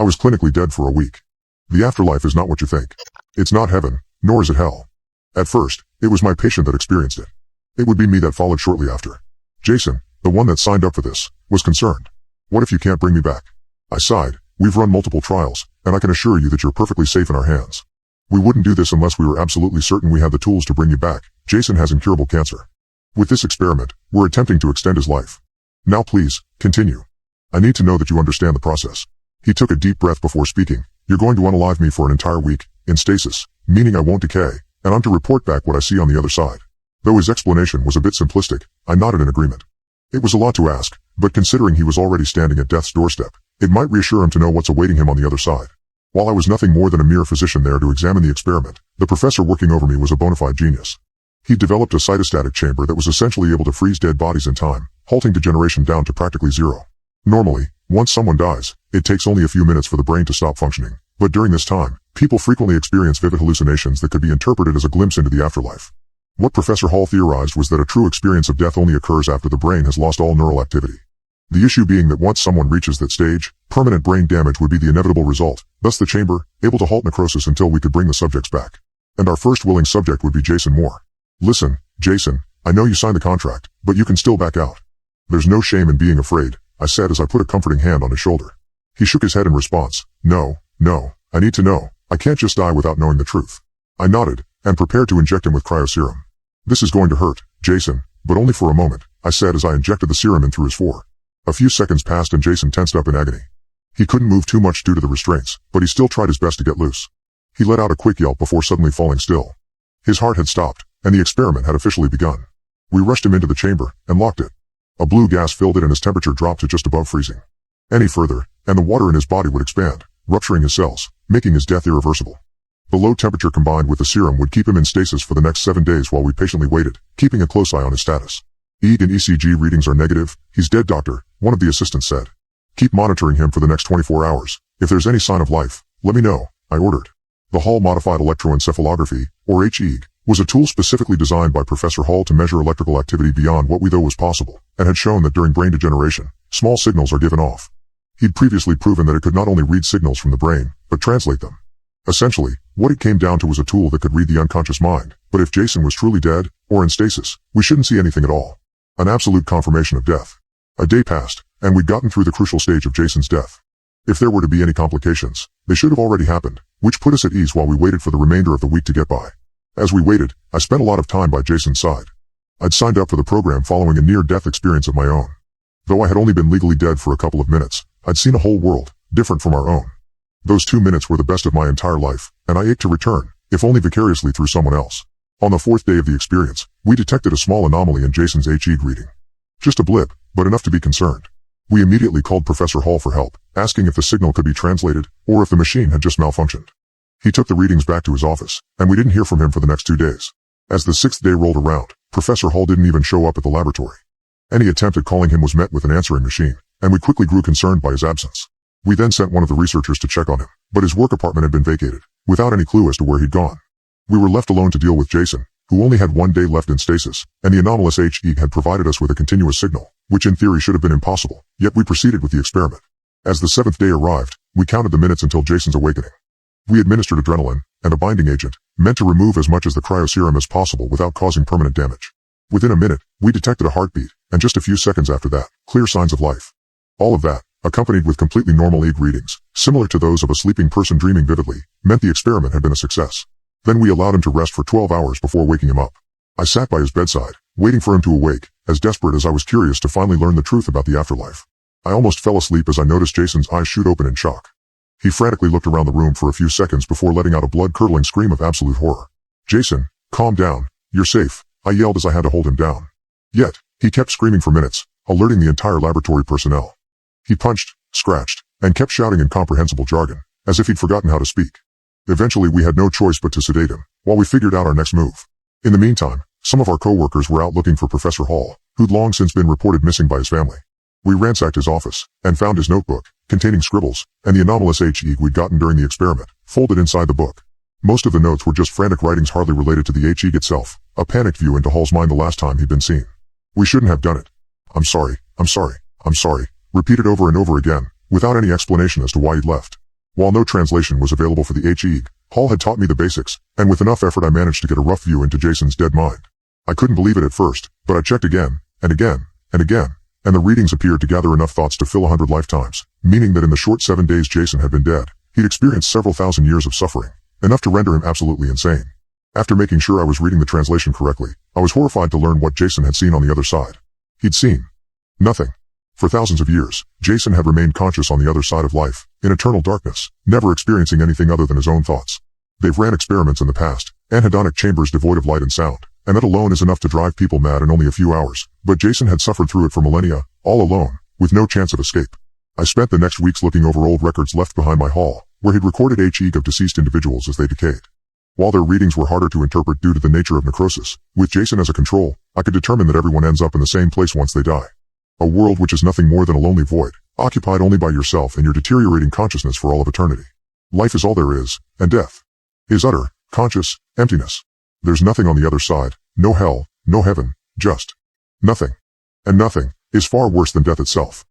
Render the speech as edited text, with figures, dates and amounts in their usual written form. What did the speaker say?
I was clinically dead for a week. The afterlife is not what you think. It's not heaven, nor is it hell. At first, it was my patient that experienced it. It would be me that followed shortly after. Jason, the one that signed up for this, was concerned. What if you can't bring me back? I sighed. We've run multiple trials, and I can assure you that you're perfectly safe in our hands. We wouldn't do this unless we were absolutely certain we had the tools to bring you back. Jason has incurable cancer. With this experiment, we're attempting to extend his life. Now please, continue. I need to know that you understand the process. He took a deep breath before speaking. You're going to unalive me for an entire week, in stasis, meaning I won't decay, and I'm to report back what I see on the other side. Though his explanation was a bit simplistic, I nodded in agreement. It was a lot to ask, but considering he was already standing at death's doorstep, it might reassure him to know what's awaiting him on the other side. While I was nothing more than a mere physician there to examine the experiment, the professor working over me was a bona fide genius. He developed a cytostatic chamber that was essentially able to freeze dead bodies in time, halting degeneration down to practically zero. Normally, once someone dies, it takes only a few minutes for the brain to stop functioning, but during this time, people frequently experience vivid hallucinations that could be interpreted as a glimpse into the afterlife. What Professor Hall theorized was that a true experience of death only occurs after the brain has lost all neural activity. The issue being that once someone reaches that stage, permanent brain damage would be the inevitable result, thus the chamber, able to halt necrosis until we could bring the subjects back. And our first willing subject would be Jason Moore. Listen, Jason, I know you signed the contract, but you can still back out. There's no shame in being afraid, I said as I put a comforting hand on his shoulder. He shook his head in response. No, I need to know. I can't just die without knowing the truth. I nodded, and prepared to inject him with cryoserum. This is going to hurt, Jason, but only for a moment, I said as I injected the serum in through his fore. A few seconds passed and Jason tensed up in agony. He couldn't move too much due to the restraints, but he still tried his best to get loose. He let out a quick yelp before suddenly falling still. His heart had stopped, and the experiment had officially begun. We rushed him into the chamber, and locked it. A blue gas filled it and his temperature dropped to just above freezing. Any further, and the water in his body would expand, rupturing his cells, making his death irreversible. The low temperature combined with the serum would keep him in stasis for the next 7 days while we patiently waited, keeping a close eye on his status. EEG and ECG readings are negative. He's dead, doctor, one of the assistants said. Keep monitoring him for the next 24 hours. If there's any sign of life, let me know, I ordered. The Hall Modified Electroencephalography, or HEEG, was a tool specifically designed by Professor Hall to measure electrical activity beyond what we thought was possible, and had shown that during brain degeneration, small signals are given off. He'd previously proven that it could not only read signals from the brain, but translate them. Essentially, what it came down to was a tool that could read the unconscious mind, but if Jason was truly dead, or in stasis, we shouldn't see anything at all. An absolute confirmation of death. A day passed, and we'd gotten through the crucial stage of Jason's death. If there were to be any complications, they should have already happened, which put us at ease while we waited for the remainder of the week to get by. As we waited, I spent a lot of time by Jason's side. I'd signed up for the program following a near-death experience of my own. Though I had only been legally dead for a couple of minutes, I'd seen a whole world, different from our own. Those 2 minutes were the best of my entire life, and I ached to return, if only vicariously through someone else. On the 4th day of the experience, we detected a small anomaly in Jason's HEEG reading. Just a blip, but enough to be concerned. We immediately called Professor Hall for help, asking if the signal could be translated, or if the machine had just malfunctioned. He took the readings back to his office, and we didn't hear from him for the next 2 days. As the 6th day rolled around, Professor Hall didn't even show up at the laboratory. Any attempt at calling him was met with an answering machine, and we quickly grew concerned by his absence. We then sent one of the researchers to check on him, but his work apartment had been vacated, without any clue as to where he'd gone. We were left alone to deal with Jason, who only had 1 day left in stasis, and the anomalous HEEG had provided us with a continuous signal, which in theory should have been impossible, yet we proceeded with the experiment. As the 7th day arrived, we counted the minutes until Jason's awakening. We administered adrenaline, and a binding agent, meant to remove as much of the cryoserum as possible without causing permanent damage. Within a minute, we detected a heartbeat, and just a few seconds after that, clear signs of life. All of that, accompanied with completely normal EEG readings, similar to those of a sleeping person dreaming vividly, meant the experiment had been a success. Then we allowed him to rest for 12 hours before waking him up. I sat by his bedside, waiting for him to awake, as desperate as I was curious to finally learn the truth about the afterlife. I almost fell asleep as I noticed Jason's eyes shoot open in shock. He frantically looked around the room for a few seconds before letting out a blood-curdling scream of absolute horror. Jason, calm down, you're safe, I yelled as I had to hold him down. Yet, he kept screaming for minutes, alerting the entire laboratory personnel. He punched, scratched, and kept shouting incomprehensible jargon, as if he'd forgotten how to speak. Eventually we had no choice but to sedate him, while we figured out our next move. In the meantime, some of our co-workers were out looking for Professor Hall, who'd long since been reported missing by his family. We ransacked his office, and found his notebook, containing scribbles, and the anomalous HEEG we'd gotten during the experiment, folded inside the book. Most of the notes were just frantic writings hardly related to the HEEG itself, a panicked view into Hall's mind the last time he'd been seen. We shouldn't have done it. I'm sorry, repeated over and over again, without any explanation as to why he'd left. While no translation was available for the HE, Hall had taught me the basics, and with enough effort I managed to get a rough view into Jason's dead mind. I couldn't believe it at first, but I checked again, and again, and again, and the readings appeared to gather enough thoughts to fill 100 lifetimes, meaning that in the short 7 days Jason had been dead, he'd experienced several thousand years of suffering, enough to render him absolutely insane. After making sure I was reading the translation correctly, I was horrified to learn what Jason had seen on the other side. He'd seen nothing. For thousands of years, Jason had remained conscious on the other side of life, in eternal darkness, never experiencing anything other than his own thoughts. They've ran experiments in the past, anhedonic chambers devoid of light and sound, and that alone is enough to drive people mad in only a few hours, but Jason had suffered through it for millennia, all alone, with no chance of escape. I spent the next weeks looking over old records left behind my hall, where he'd recorded HE of deceased individuals as they decayed. While their readings were harder to interpret due to the nature of necrosis, with Jason as a control, I could determine that everyone ends up in the same place once they die. A world which is nothing more than a lonely void, occupied only by yourself and your deteriorating consciousness for all of eternity. Life is all there is, and death is utter, conscious, emptiness. There's nothing on the other side, no hell, no heaven, just nothing. And nothing is far worse than death itself.